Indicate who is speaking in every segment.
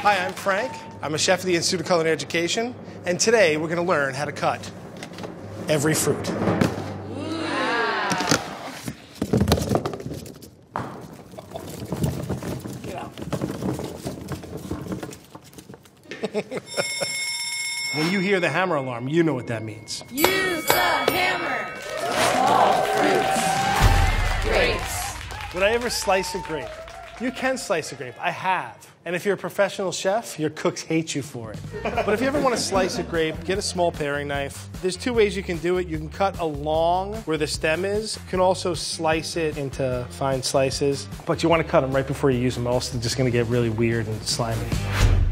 Speaker 1: Hi, I'm Frank. I'm a chef at the Institute of Culinary Education, and today we're going to learn how to cut every fruit. Get out. When you hear the hammer alarm, you know what that means.
Speaker 2: Use the hammer. Small fruits. Grapes.
Speaker 1: Would I ever slice a grape? You can slice a grape. I have. And if you're a professional chef, your cooks hate you for it. But if you ever want to slice a grape, get a small paring knife. There's two ways you can do it. You can cut along where the stem is. You can also slice it into fine slices. But you want to cut them right before you use them, else they're just going to get really weird and slimy.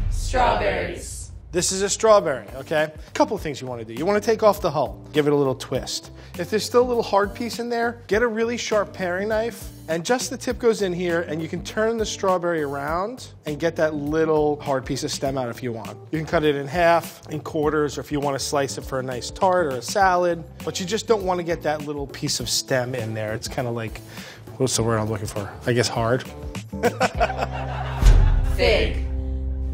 Speaker 2: Strawberries.
Speaker 1: This is a strawberry, okay? A couple of things you want to do. You want to take off the hull, give it a little twist. If there's still a little hard piece in there, get a really sharp paring knife, and just the tip goes in here, and you can turn the strawberry around and get that little hard piece of stem out if you want. You can cut it in half, in quarters, or if you want to slice it for a nice tart or a salad, but you just don't want to get that little piece of stem in there. It's kind of like, what's the word I'm looking for? I guess hard.
Speaker 2: Fig.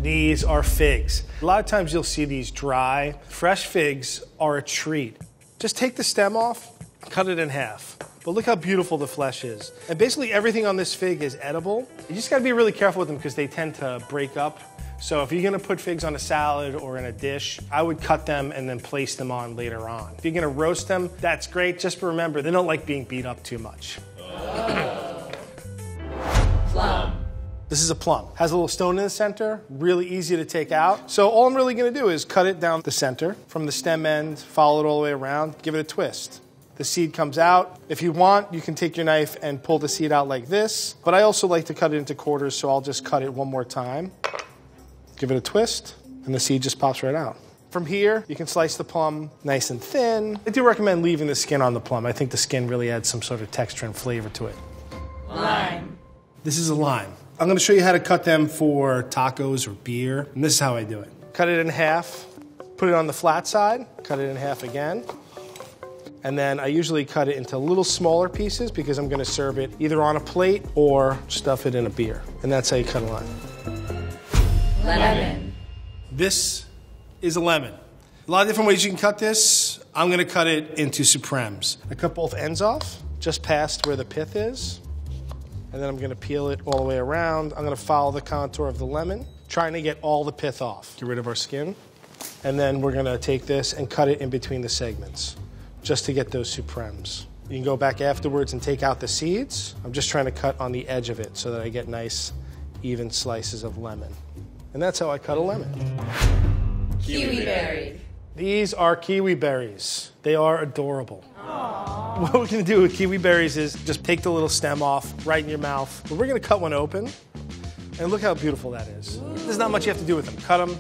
Speaker 1: These are figs. A lot of times you'll see these dry. Fresh figs are a treat. Just take the stem off, cut it in half. But look how beautiful the flesh is. And basically everything on this fig is edible. You just gotta be really careful with them because they tend to break up. So if you're gonna put figs on a salad or in a dish, I would cut them and then place them on later on. If you're gonna roast them, that's great. Just remember, they don't like being beat up too much.
Speaker 2: Plum.
Speaker 1: This is a plum. Has a little stone in the center, really easy to take out. So all I'm really gonna do is cut it down the center from the stem end, follow it all the way around, give it a twist. The seed comes out. If you want, you can take your knife and pull the seed out like this, but I also like to cut it into quarters, so I'll just cut it one more time. Give it a twist, and the seed just pops right out. From here, you can slice the plum nice and thin. I do recommend leaving the skin on the plum. I think the skin really adds some sort of texture and flavor to it.
Speaker 2: Lime.
Speaker 1: This is a lime. I'm gonna show you how to cut them for tacos or beer, and this is how I do it. Cut it in half, put it on the flat side, cut it in half again, and then I usually cut it into little smaller pieces because I'm gonna serve it either on a plate or stuff it in a beer. And that's how you cut a lime.
Speaker 2: Lemon.
Speaker 1: This is a lemon. A lot of different ways you can cut this. I'm gonna cut it into supremes. I cut both ends off, just past where the pith is. And then I'm gonna peel it all the way around. I'm gonna follow the contour of the lemon, trying to get all the pith off. Get rid of our skin. And then we're gonna take this and cut it in between the segments, just to get those supremes. You can go back afterwards and take out the seeds. I'm just trying to cut on the edge of it so that I get nice, even slices of lemon. And that's how I cut a lemon.
Speaker 2: Kiwi berry.
Speaker 1: These are kiwi berries. They are adorable. What we're gonna do with kiwi berries is just take the little stem off right in your mouth. But we're gonna cut one open, and look how beautiful that is. There's not much you have to do with them. Cut them,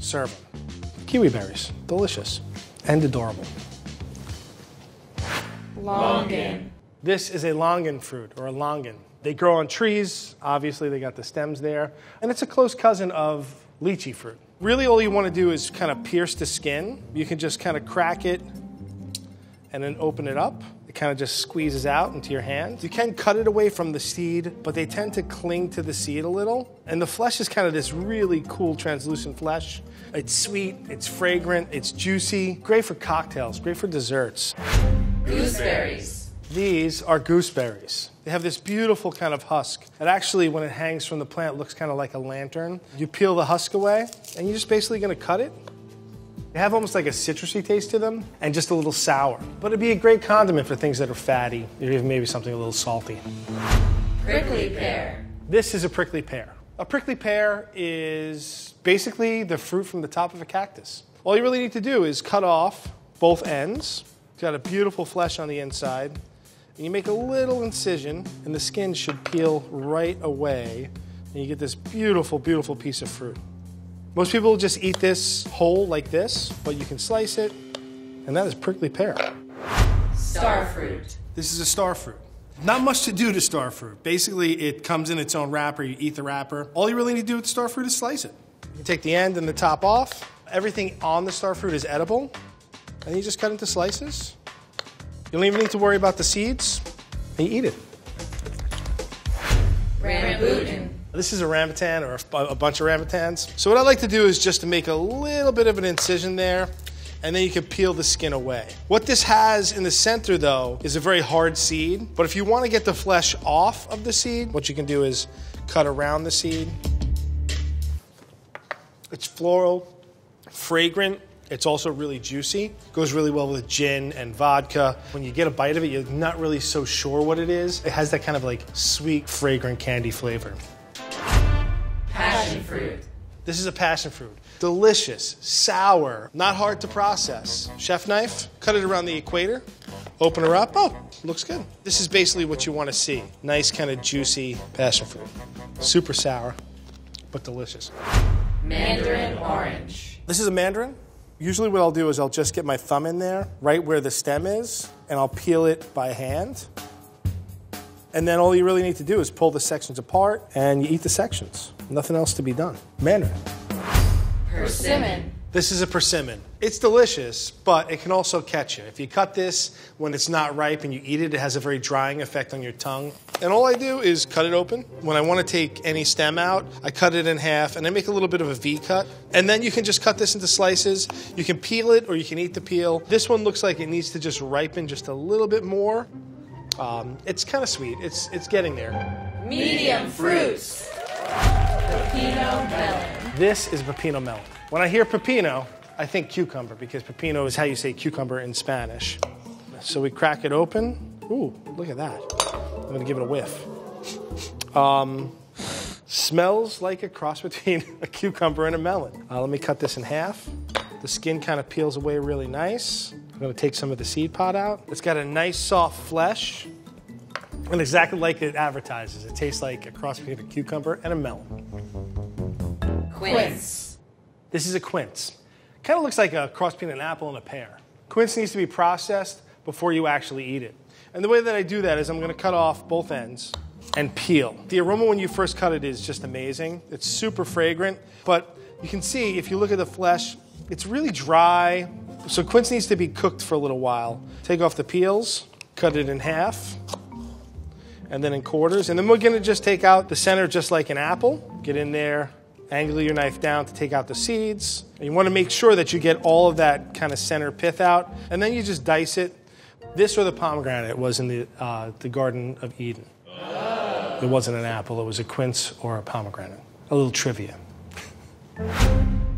Speaker 1: serve them. Kiwi berries, delicious and adorable.
Speaker 2: Longan.
Speaker 1: This is a longan fruit, or a longan. They grow on trees, obviously they got the stems there, and it's a close cousin of lychee fruit. Really all you wanna do is kind of pierce the skin. You can just kind of crack it and then open it up. It kind of just squeezes out into your hand. You can cut it away from the seed, but they tend to cling to the seed a little. And the flesh is kind of this really cool translucent flesh. It's sweet, it's fragrant, it's juicy. Great for cocktails, great for desserts.
Speaker 2: Gooseberries.
Speaker 1: These are gooseberries. They have this beautiful kind of husk. It actually, when it hangs from the plant, looks kind of like a lantern. You peel the husk away, and you're just basically gonna cut it. They have almost like a citrusy taste to them, and just a little sour. But it'd be a great condiment for things that are fatty, or even maybe something a little salty.
Speaker 2: Prickly pear.
Speaker 1: This is a prickly pear. A prickly pear is basically the fruit from the top of a cactus. All you really need to do is cut off both ends. It's got a beautiful flesh on the inside. And you make a little incision, and the skin should peel right away, and you get this beautiful, beautiful piece of fruit. Most people just eat this whole like this, but you can slice it, and that is prickly pear.
Speaker 2: Star fruit.
Speaker 1: This is a star fruit. Not much to do to star fruit. Basically, it comes in its own wrapper. You eat the wrapper. All you really need to do with star fruit is slice it. You take the end and the top off. Everything on the star fruit is edible, and you just cut into slices. You don't even need to worry about the seeds, and you eat it.
Speaker 2: Rambutan.
Speaker 1: This is a rambutan or a bunch of rambutans. So what I like to do is just to make a little bit of an incision there, and then you can peel the skin away. What this has in the center though is a very hard seed, but if you want to get the flesh off of the seed, what you can do is cut around the seed. It's floral, fragrant. It's also really juicy. Goes really well with gin and vodka. When you get a bite of it, you're not really so sure what it is. It has that kind of like sweet, fragrant candy flavor.
Speaker 2: Passion fruit.
Speaker 1: This is a passion fruit. Delicious, sour, not hard to process. Chef knife, cut it around the equator, open her up. Oh, looks good. This is basically what you want to see. Nice kind of juicy passion fruit. Super sour, but delicious.
Speaker 2: Mandarin Orange.
Speaker 1: This is a mandarin. Usually what I'll do is I'll just get my thumb in there, right where the stem is, and I'll peel it by hand. And then all you really need to do is pull the sections apart and you eat the sections. Nothing else to be done. Mandarin.
Speaker 2: Persimmon.
Speaker 1: This is a persimmon. It's delicious, but it can also catch you. If you cut this when it's not ripe and you eat it, it has a very drying effect on your tongue. And all I do is cut it open. When I want to take any stem out, I cut it in half and I make a little bit of a V cut. And then you can just cut this into slices. You can peel it or you can eat the peel. This one looks like it needs to just ripen just a little bit more. It's kind of sweet. It's getting there.
Speaker 2: Medium fruits. Pepino Melon.
Speaker 1: This is Pepino Melon. When I hear pepino, I think cucumber because pepino is how you say cucumber in Spanish. So we crack it open. Ooh, look at that. I'm gonna give it a whiff. Smells like a cross between a cucumber and a melon. Let me cut this in half. The skin kind of peels away really nice. I'm gonna take some of the seed pod out. It's got a nice soft flesh. And exactly like it advertises. It tastes like a cross between a cucumber and a melon.
Speaker 2: Quince.
Speaker 1: This is a quince. Kind of looks like a cross between an apple and a pear. Quince needs to be processed before you actually eat it. And the way that I do that is I'm gonna cut off both ends and peel. The aroma when you first cut it is just amazing. It's super fragrant, but you can see if you look at the flesh, it's really dry. So quince needs to be cooked for a little while. Take off the peels, cut it in half, and then in quarters. And then we're gonna just take out the center just like an apple. Get in there, angle your knife down to take out the seeds. And you wanna make sure that you get all of that kind of center pith out. And then you just dice it. This or the pomegranate was in the Garden of Eden. Oh. It wasn't an apple, it was a quince or a pomegranate. A little trivia.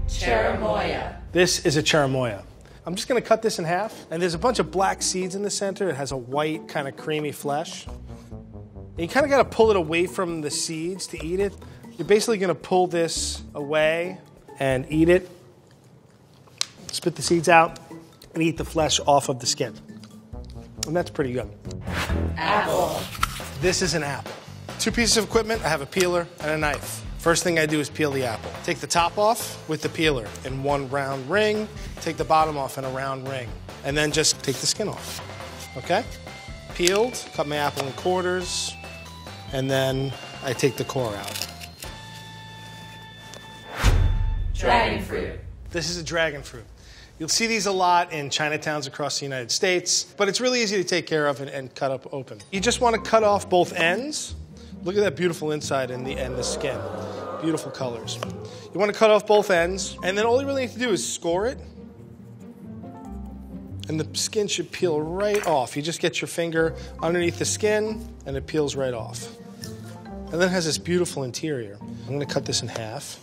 Speaker 2: Cherimoya.
Speaker 1: This is a cherimoya. I'm just gonna cut this in half. And there's a bunch of black seeds in the center. It has a white kind of creamy flesh. And you kind of gotta pull it away from the seeds to eat it. You're basically gonna pull this away and eat it. Spit the seeds out and eat the flesh off of the skin. And that's pretty good.
Speaker 2: Apple.
Speaker 1: This is an apple. 2 pieces of equipment. I have a peeler and a knife. First thing I do is peel the apple. Take the top off with the peeler in one round ring. Take the bottom off in a round ring. And then just take the skin off. Okay? Peeled, cut my apple in quarters, and then I take the core out.
Speaker 2: Dragon fruit.
Speaker 1: This is a dragon fruit. You'll see these a lot in Chinatowns across the United States, but it's really easy to take care of and cut up open. You just want to cut off both ends. Look at that beautiful inside and the skin. Beautiful colors. You want to cut off both ends, and then all you really need to do is score it, and the skin should peel right off. You just get your finger underneath the skin, and it peels right off. And then it has this beautiful interior. I'm going to cut this in half,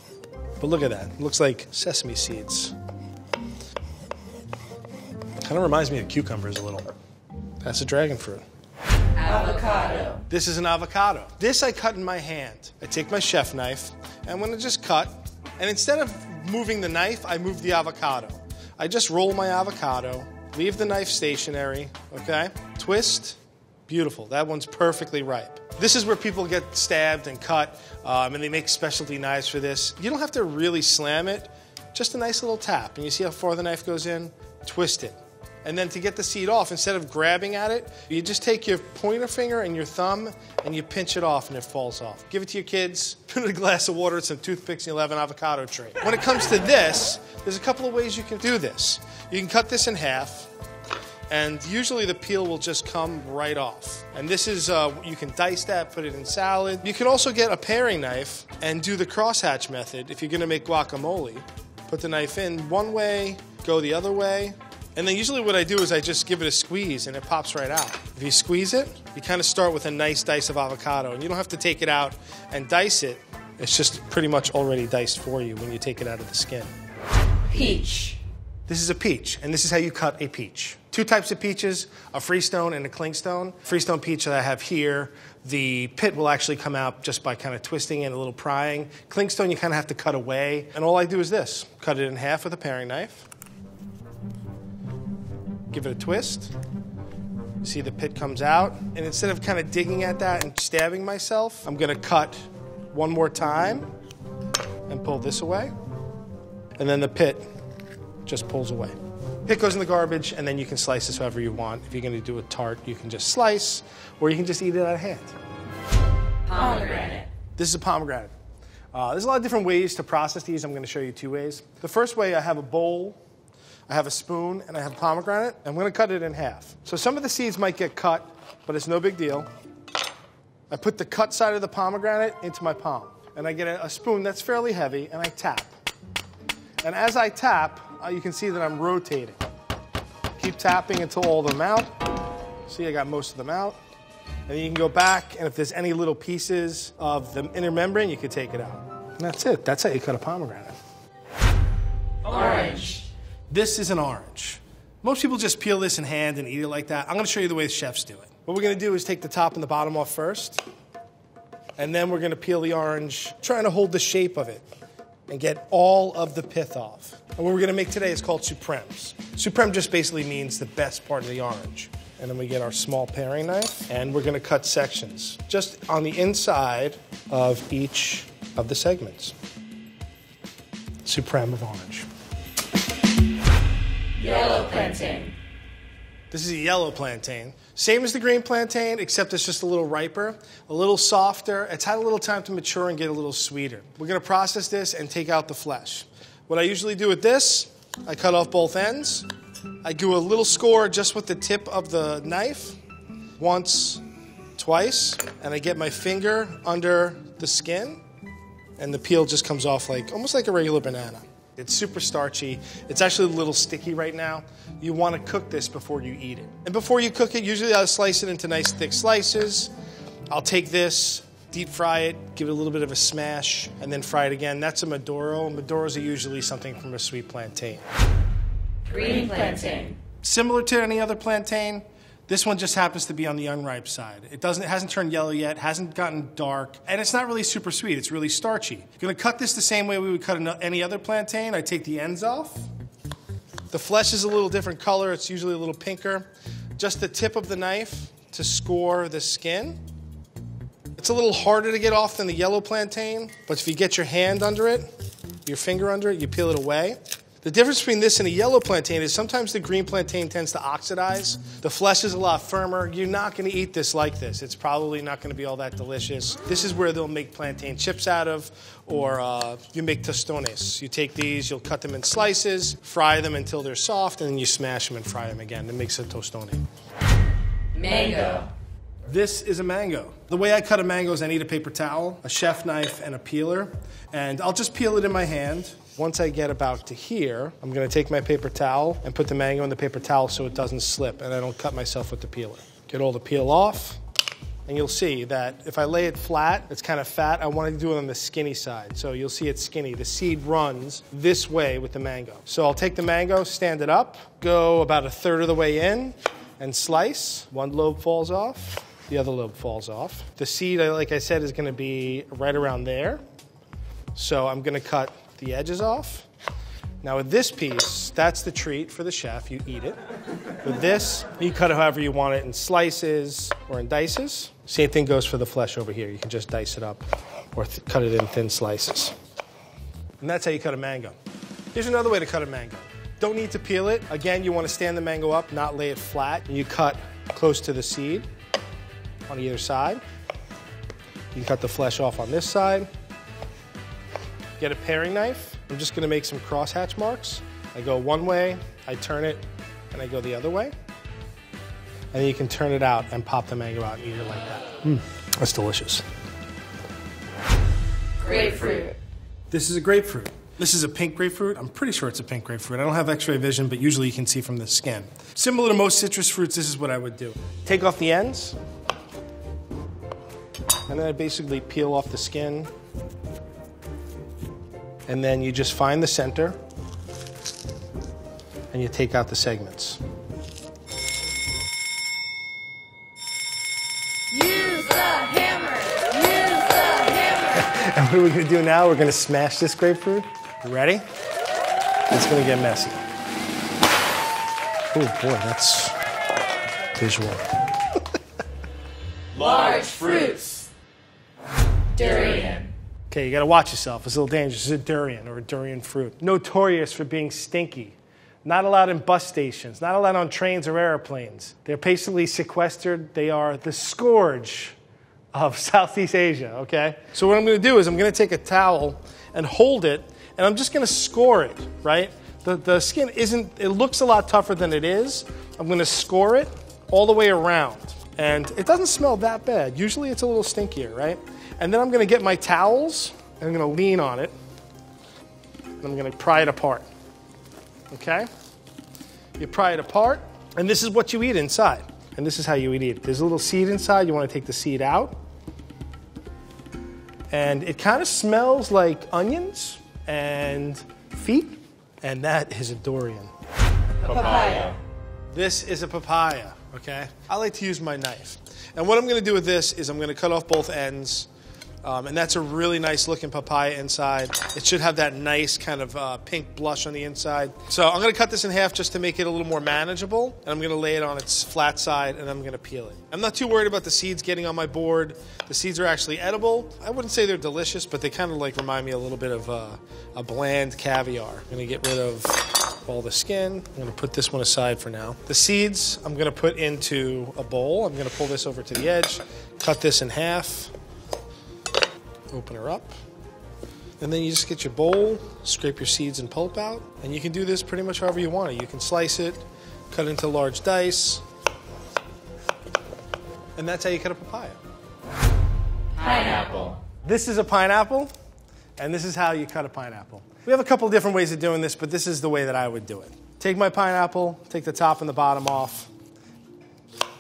Speaker 1: but look at that. It looks like sesame seeds. Kind of reminds me of cucumbers a little. That's a dragon fruit.
Speaker 2: Avocado.
Speaker 1: This is an avocado. This I cut in my hand. I take my chef knife, and I'm gonna just cut, and instead of moving the knife, I move the avocado. I just roll my avocado, leave the knife stationary, okay? Twist, beautiful. That one's perfectly ripe. This is where people get stabbed and cut, and they make specialty knives for this. You don't have to really slam it, just a nice little tap. And you see how far the knife goes in? Twist it. And then to get the seed off, instead of grabbing at it, you just take your pointer finger and your thumb and you pinch it off and it falls off. Give it to your kids, put it in a glass of water, some toothpicks, and you'll have an avocado tree. When it comes to this, there's a couple of ways you can do this. You can cut this in half, And usually the peel will just come right off. And this is, you can dice that, put it in salad. You can also get a paring knife and do the crosshatch method if you're gonna make guacamole. Put the knife in one way, go the other way. And then usually what I do is I just give it a squeeze and it pops right out. If you squeeze it, you kind of start with a nice dice of avocado. And you don't have to take it out and dice it. It's just pretty much already diced for you when you take it out of the skin.
Speaker 2: Peach.
Speaker 1: This is a peach, and this is how you cut a peach. Two types of peaches, a freestone and a clingstone. Freestone peach that I have here, the pit will actually come out just by kind of twisting and a little prying. Clingstone you kind of have to cut away. And all I do is this, cut it in half with a paring knife. Give it a twist. You see the pit comes out. And instead of kind of digging at that and stabbing myself, I'm gonna cut one more time and pull this away. And then the pit just pulls away. Pit goes in the garbage, and then you can slice this however you want. If you're gonna do a tart, you can just slice, or you can just eat it out of hand.
Speaker 2: Pomegranate.
Speaker 1: This is a pomegranate. There's a lot of different ways to process these. I'm gonna show you two ways. The first way, I have a bowl, I have a spoon, and I have a pomegranate. I'm gonna cut it in half. So some of the seeds might get cut, but it's no big deal. I put the cut side of the pomegranate into my palm, and I get a spoon that's fairly heavy, and I tap. And as I tap, you can see that I'm rotating. Keep tapping until all of them out. See, I got most of them out. And then you can go back, and if there's any little pieces of the inner membrane, you can take it out. And that's it. That's how you cut a pomegranate.
Speaker 2: Orange.
Speaker 1: This is an orange. Most people just peel this in hand and eat it like that. I'm gonna show you the way the chefs do it. What we're gonna do is take the top and the bottom off first, and then we're gonna peel the orange, trying to hold the shape of it and get all of the pith off. And what we're gonna make today is called supremes. Supreme just basically means the best part of the orange. And then we get our small paring knife, and we're gonna cut sections just on the inside of each of the segments. Supreme of orange.
Speaker 2: Yellow plantain.
Speaker 1: This is a yellow plantain. Same as the green plantain, except it's just a little riper, a little softer. It's had a little time to mature and get a little sweeter. We're gonna process this and take out the flesh. What I usually do with this, I cut off both ends. I do a little score just with the tip of the knife, once, twice, and I get my finger under the skin, and the peel just comes off like, almost like a regular banana. It's super starchy. It's actually a little sticky right now. You want to cook this before you eat it. And before you cook it, usually I'll slice it into nice thick slices. I'll take this, deep fry it, give it a little bit of a smash, and then fry it again. That's a Maduro. Maduros are usually something from a sweet plantain.
Speaker 2: Green plantain.
Speaker 1: Similar to any other plantain, this one just happens to be on the unripe side. It hasn't turned yellow yet, hasn't gotten dark, and it's not really super sweet. It's really starchy. I'm gonna cut this the same way we would cut any other plantain. I take the ends off. The flesh is a little different color. It's usually a little pinker. Just the tip of the knife to score the skin. It's a little harder to get off than the yellow plantain, but if you get your hand under it, your finger under it, you peel it away. The difference between this and a yellow plantain is sometimes the green plantain tends to oxidize. The flesh is a lot firmer. You're not going to eat this like this. It's probably not going to be all that delicious. This is where they'll make plantain chips out of, or you make tostones. You take these, you'll cut them in slices, fry them until they're soft, and then you smash them and fry them again. It makes a tostone.
Speaker 2: Mango.
Speaker 1: This is a mango. The way I cut a mango is I need a paper towel, a chef knife, and a peeler. And I'll just peel it in my hand. Once I get about to here, I'm gonna take my paper towel and put the mango in the paper towel so it doesn't slip and I don't cut myself with the peeler. Get all the peel off, and you'll see that if I lay it flat, it's kind of fat. I want to do it on the skinny side. So you'll see it's skinny. The seed runs this way with the mango. So I'll take the mango, stand it up, go about a third of the way in, and slice. One lobe falls off, the other lobe falls off. The seed, like I said, is gonna be right around there. So I'm gonna cut the edges off. Now with this piece, that's the treat for the chef, you eat it. With this, you cut it however you want it, in slices or in dices. Same thing goes for the flesh over here. You can just dice it up or cut it in thin slices. And that's how you cut a mango. Here's another way to cut a mango. Don't need to peel it. Again, you want to stand the mango up, not lay it flat. You cut close to the seed on either side. You cut the flesh off on this side. Get a paring knife. I'm just gonna make some crosshatch marks. I go one way, I turn it, and I go the other way. And then you can turn it out and pop the mango out and eat it like that. That's delicious.
Speaker 2: Grapefruit.
Speaker 1: This is a grapefruit. This is a pink grapefruit. I'm pretty sure it's a pink grapefruit. I don't have x-ray vision, but usually you can see from the skin. Similar to most citrus fruits, this is what I would do. Take off the ends, and then I basically peel off the skin. And then you just find the center, and you take out the segments.
Speaker 2: Use the hammer. Use the hammer.
Speaker 1: And what are we going to do now? We're going to smash this grapefruit. You ready? It's going to get messy. Oh boy, that's visual.
Speaker 2: Large fruits. Durian.
Speaker 1: Okay, you got to watch yourself. It's a little dangerous. It's a durian or a durian fruit. Notorious for being stinky. Not allowed in bus stations. Not allowed on trains or airplanes. They're basically sequestered. They are the scourge of Southeast Asia, okay? So what I'm going to do is I'm going to take a towel and hold it, and I'm just going to score it, right? The skin isn't, it looks a lot tougher than it is. I'm going to score it all the way around. And it doesn't smell that bad. Usually it's a little stinkier, right? And then I'm going to get my towels, and I'm going to lean on it, and I'm going to pry it apart, okay? You pry it apart, and this is what you eat inside. And this is how you would eat it. There's a little seed inside. You want to take the seed out. And it kind of smells like onions and feet. And that is a durian.
Speaker 2: Papaya.
Speaker 1: This is a papaya, okay? I like to use my knife. And what I'm going to do with this is I'm going to cut off both ends. And that's a really nice looking papaya inside. It should have that nice kind of pink blush on the inside. So I'm going to cut this in half just to make it a little more manageable. And I'm going to lay it on its flat side and I'm going to peel it. I'm not too worried about the seeds getting on my board. The seeds are actually edible. I wouldn't say they're delicious, but they kind of like remind me a little bit of a bland caviar. I'm going to get rid of all the skin. I'm going to put this one aside for now. The seeds I'm going to put into a bowl. I'm going to pull this over to the edge, cut this in half. Open her up, and then you just get your bowl, scrape your seeds and pulp out, and you can do this pretty much however you want it. You can slice it, cut it into large dice, and that's how you cut a papaya.
Speaker 2: Pineapple.
Speaker 1: This is a pineapple, and this is how you cut a pineapple. We have a couple different ways of doing this, but this is the way that I would do it. Take my pineapple, take the top and the bottom off.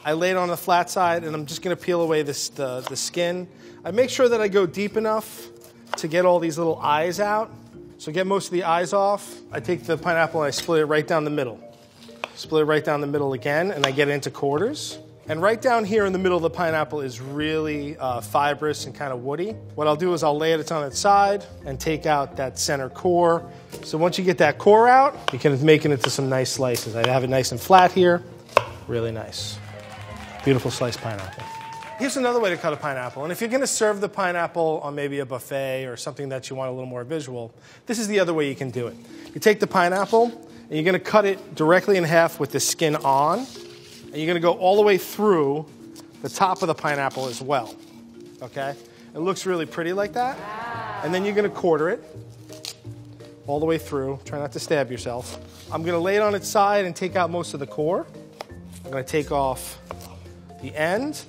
Speaker 1: I lay it on the flat side, and I'm just going to peel away the skin. I make sure that I go deep enough to get all these little eyes out. So get most of the eyes off. I take the pineapple and I split it right down the middle. Split it right down the middle again, and I get it into quarters. And right down here in the middle of the pineapple is really fibrous and kind of woody. What I'll do is I'll lay it on its side and take out that center core. So once you get that core out, you can make it into some nice slices. I have it nice and flat here. Really nice. Beautiful sliced pineapple. Here's another way to cut a pineapple. And if you're going to serve the pineapple on maybe a buffet or something that you want a little more visual, this is the other way you can do it. You take the pineapple, and you're going to cut it directly in half with the skin on, and you're going to go all the way through the top of the pineapple as well. Okay? It looks really pretty like that. And then you're going to quarter it all the way through. Try not to stab yourself. I'm going to lay it on its side and take out most of the core. I'm going to take off the end.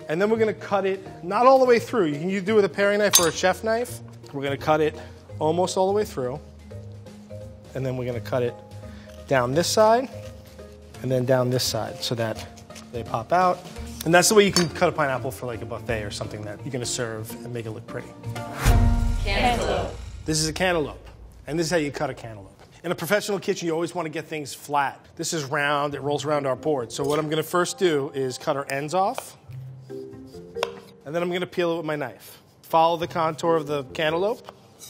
Speaker 1: And then we're going to cut it not all the way through. You can do it with a paring knife or a chef knife. We're going to cut it almost all the way through. And then we're going to cut it down this side and then down this side so that they pop out. And that's the way you can cut a pineapple for like a buffet or something that you're going to serve and make it look pretty.
Speaker 2: Cantaloupe.
Speaker 1: This is a cantaloupe. And this is how you cut a cantaloupe. In a professional kitchen, you always want to get things flat. This is round. It rolls around our board. So what I'm going to first do is cut our ends off. And then I'm going to peel it with my knife. Follow the contour of the cantaloupe.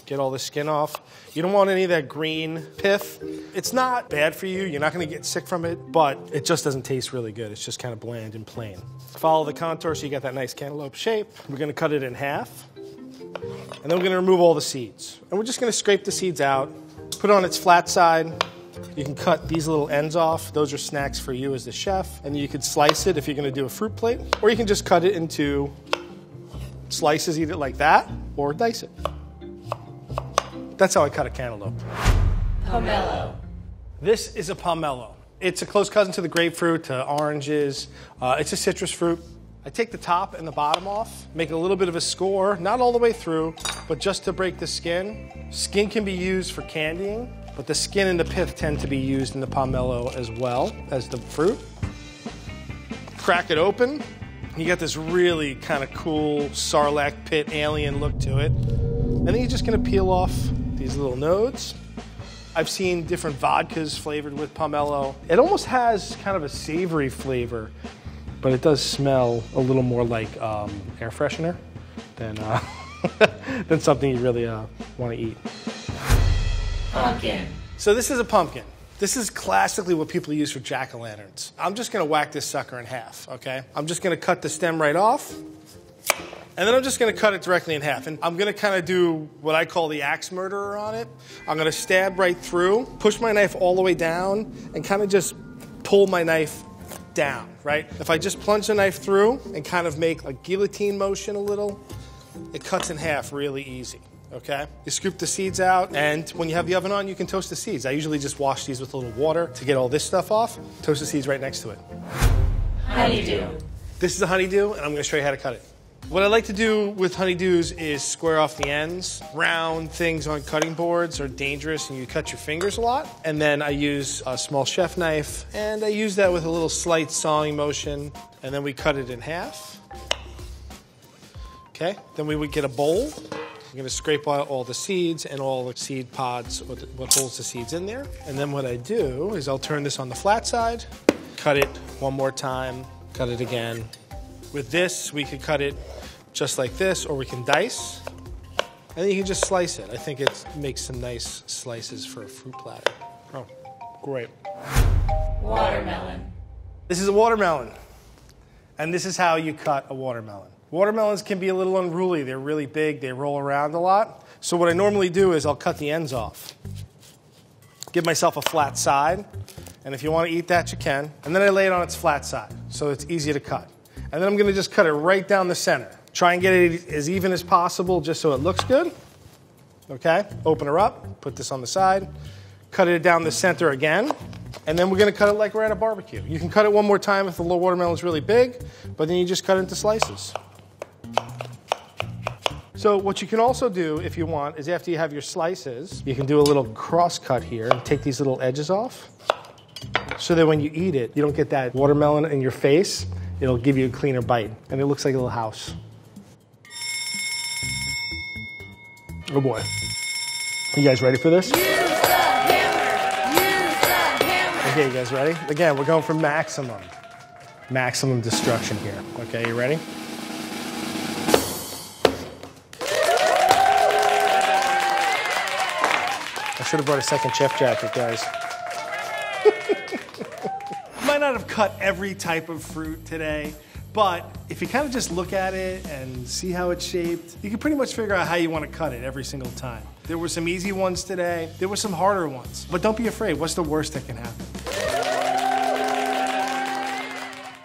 Speaker 1: Get all the skin off. You don't want any of that green pith. It's not bad for you. You're not going to get sick from it, but it just doesn't taste really good. It's just kind of bland and plain. Follow the contour so you get that nice cantaloupe shape. We're going to cut it in half. And then we're going to remove all the seeds. And we're just going to scrape the seeds out, put it on its flat side. You can cut these little ends off. Those are snacks for you as the chef. And you could slice it if you're going to do a fruit plate. Or you can just cut it into slices, eat it like that, or dice it. That's how I cut a cantaloupe.
Speaker 2: Pomelo.
Speaker 1: This is a pomelo. It's a close cousin to the grapefruit, to oranges. It's a citrus fruit. I take the top and the bottom off, make a little bit of a score, not all the way through, but just to break the skin. Skin can be used for candying, but the skin and the pith tend to be used in the pomelo as well as the fruit. Crack it open. You got this really kind of cool sarlacc pit alien look to it. And then you're just gonna peel off these little nodes. I've seen different vodkas flavored with pomelo. It almost has kind of a savory flavor, but it does smell a little more like air freshener than, than something you really want to eat.
Speaker 2: Pumpkin.
Speaker 1: So this is a pumpkin. This is classically what people use for jack-o'-lanterns. I'm just gonna whack this sucker in half, okay? I'm just gonna cut the stem right off, and then I'm just gonna cut it directly in half. And I'm gonna kind of do what I call the axe murderer on it. I'm gonna stab right through, push my knife all the way down, and kind of just pull my knife down, right? If I just plunge the knife through and kind of make a guillotine motion a little, it cuts in half really easy. Okay? You scoop the seeds out, and when you have the oven on, you can toast the seeds. I usually just wash these with a little water to get all this stuff off. Toast the seeds right next to it.
Speaker 2: Honeydew.
Speaker 1: This is a honeydew, and I'm going to show you how to cut it. What I like to do with honeydews is square off the ends. Round things on cutting boards are dangerous, and you cut your fingers a lot. And then I use a small chef knife, and I use that with a little slight sawing motion, and then we cut it in half. Okay? Then we would get a bowl. I'm going to scrape out all the seeds and all the seed pods, what holds the seeds in there. And then what I do is I'll turn this on the flat side, cut it one more time, cut it again. With this, we could cut it just like this, or we can dice. And then you can just slice it. I think it makes some nice slices for a fruit platter. Oh, great.
Speaker 2: Watermelon.
Speaker 1: This is a watermelon. And this is how you cut a watermelon. Watermelons can be a little unruly. They're really big. They roll around a lot. So what I normally do is I'll cut the ends off. Give myself a flat side. And if you want to eat that, you can. And then I lay it on its flat side, so it's easy to cut. And then I'm going to just cut it right down the center. Try and get it as even as possible just so it looks good. Okay? Open her up. Put this on the side. Cut it down the center again. And then we're going to cut it like we're at a barbecue. You can cut it one more time if the little watermelon is really big, but then you just cut it into slices. So what you can also do, if you want, is after you have your slices, you can do a little cross cut here and take these little edges off so that when you eat it, you don't get that watermelon in your face. It'll give you a cleaner bite, and it looks like a little house. Oh boy. You guys ready for this?
Speaker 2: Use the hammer. Use the hammer.
Speaker 1: Okay, you guys ready? Again, we're going for maximum destruction here. Okay, you ready? I should have brought a second chef jacket, guys. Might not have cut every type of fruit today, but if you kind of just look at it and see how it's shaped, you can pretty much figure out how you want to cut it every single time. There were some easy ones today. There were some harder ones. But don't be afraid. What's the worst that can happen?